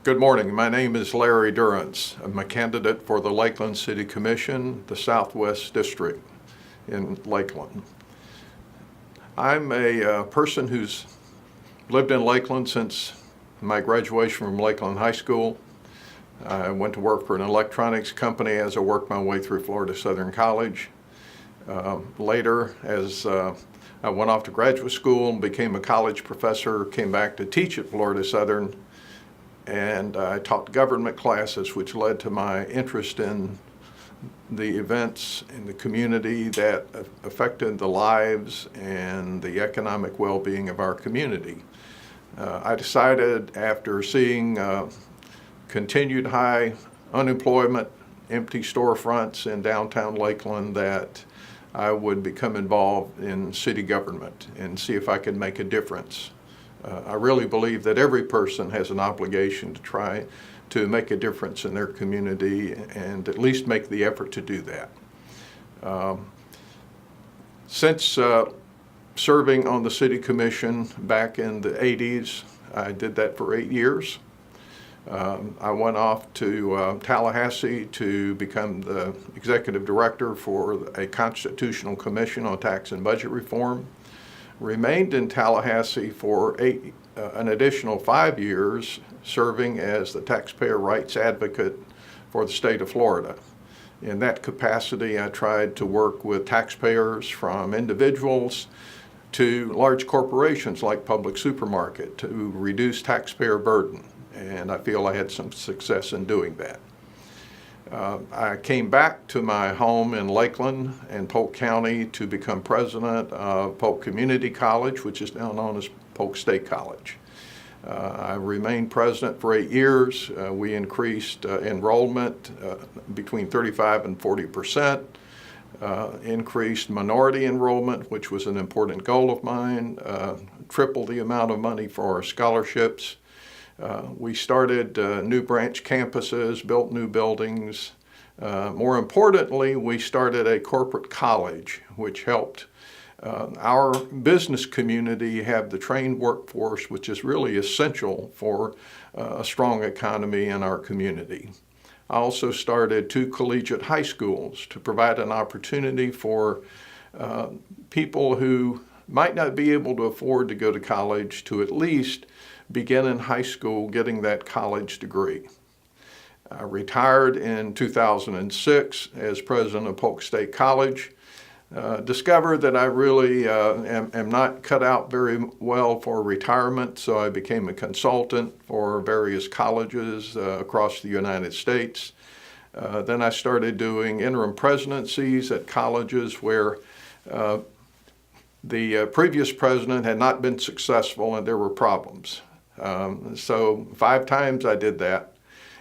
Good morning. My name is Larry Durrence. I'm a candidate for the Lakeland City Commission, the Southwest District in Lakeland. I'm a person who's lived in Lakeland since my graduation from Lakeland High School. I went to work for an electronics company as I worked my way through Florida Southern College. Later, as I went off to graduate school and became a college professor, came back to teach at Florida Southern, and I taught government classes, which led to my interest in the events in the community that affected the lives and the economic well-being of our community. I decided, after seeing continued high unemployment, empty storefronts in downtown Lakeland, that I would become involved in city government and see if I could make a difference. I really believe that every person has an obligation to try to make a difference in their community and at least make the effort to do that. Since serving on the City Commission back in the 80s, I did that for 8 years. I went off to Tallahassee to become the executive director for a constitutional commission on tax and budget reform. Remained in Tallahassee for an additional 5 years, serving as the taxpayer rights advocate for the state of Florida. In that capacity, I tried to work with taxpayers, from individuals to large corporations like Public Supermarket, to reduce taxpayer burden, and I feel I had some success in doing that. I came back to my home in Lakeland and Polk County to become president of Polk Community College, which is now known as Polk State College. I remained president for 8 years. We increased enrollment between 35 and 40%, increased minority enrollment, which was an important goal of mine, tripled the amount of money for our scholarships. We started new branch campuses, built new buildings. More importantly, we started a corporate college, which helped our business community have the trained workforce, which is really essential for a strong economy in our community. I also started 2 collegiate high schools to provide an opportunity for people who might not be able to afford to go to college to at least begin in high school getting that college degree. I retired in 2006 as president of Polk State College. Discovered that I really am not cut out very well for retirement, so I became a consultant for various colleges across the United States. Then I started doing interim presidencies at colleges where the previous president had not been successful and there were problems. So 5 times I did that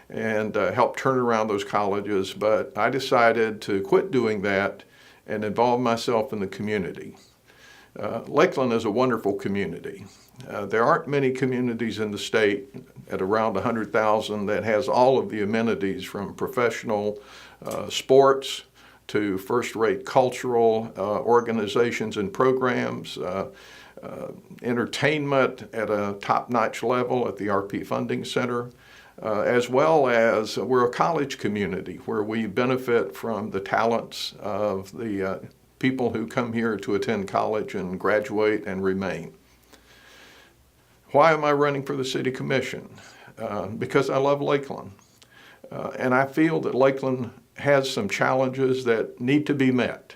and helped turn around those colleges, but I decided to quit doing that and involve myself in the community. Lakeland is a wonderful community. There aren't many communities in the state at around 100,000 that has all of the amenities, from professional sports to first-rate cultural organizations and programs, entertainment at a top-notch level at the RP Funding Center, as well as we're a college community where we benefit from the talents of the people who come here to attend college and graduate and remain. Why am I running for the City Commission? Because I love Lakeland. And I feel that Lakeland has some challenges that need to be met.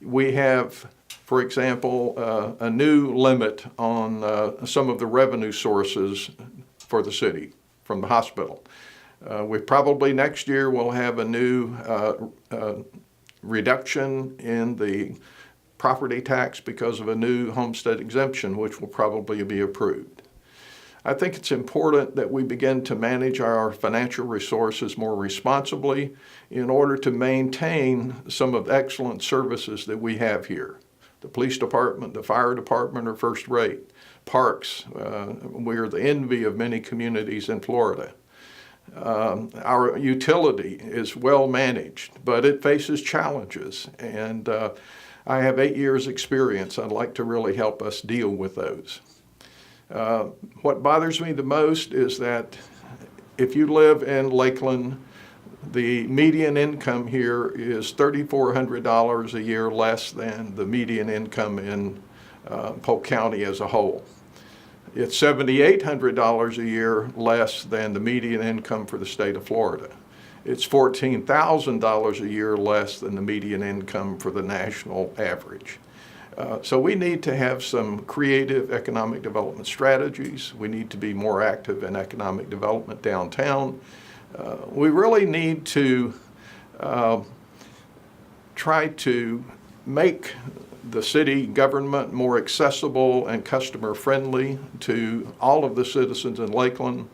We have, for example, a new limit on some of the revenue sources for the city from the hospital. We probably next year will have a new reduction in the property tax because of a new homestead exemption, which will probably be approved. I think it's important that we begin to manage our financial resources more responsibly in order to maintain some of the excellent services that we have here. The police department, the fire department are first rate. Parks, we are the envy of many communities in Florida. Our utility is well managed, but it faces challenges, and I have 8 years experience. I'd like to really help us deal with those. What bothers me the most is that if you live in Lakeland, the median income here is $3,400 a year less than the median income in Polk County as a whole. It's $7,800 a year less than the median income for the state of Florida. It's $14,000 a year less than the median income for the national average. So we need to have some creative economic development strategies. We need to be more active in economic development downtown. We really need to try to make the city government more accessible and customer friendly to all of the citizens in Lakeland.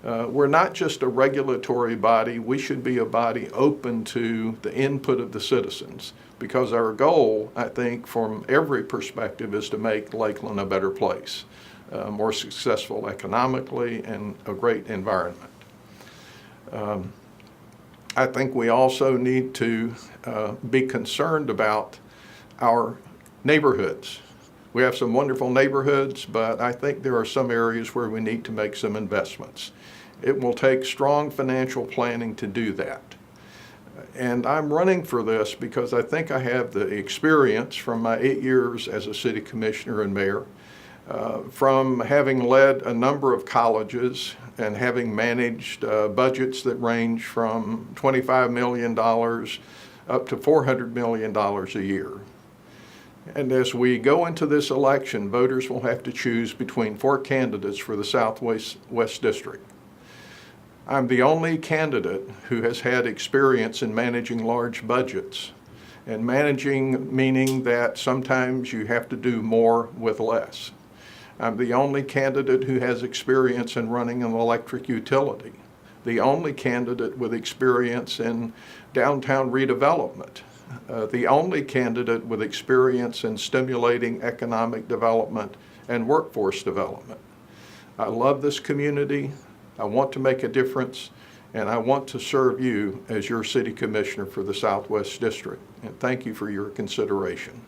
We're not just a regulatory body, we should be a body open to the input of the citizens, because our goal, I think, from every perspective is to make Lakeland a better place, more successful economically, and a great environment. I think we also need to be concerned about our neighborhoods. We have some wonderful neighborhoods, but I think there are some areas where we need to make some investments. It will take strong financial planning to do that. And I'm running for this because I think I have the experience from my 8 years as a city commissioner and mayor, from having led a number of colleges and having managed budgets that range from $25 million up to $400 million a year. And as we go into this election, voters will have to choose between 4 candidates for the Southwest District. I'm the only candidate who has had experience in managing large budgets, and managing meaning that sometimes you have to do more with less. I'm the only candidate who has experience in running an electric utility, the only candidate with experience in downtown redevelopment, the only candidate with experience in stimulating economic development and workforce development. I love this community. I want to make a difference, and I want to serve you as your city commissioner for the Southwest District. And thank you for your consideration.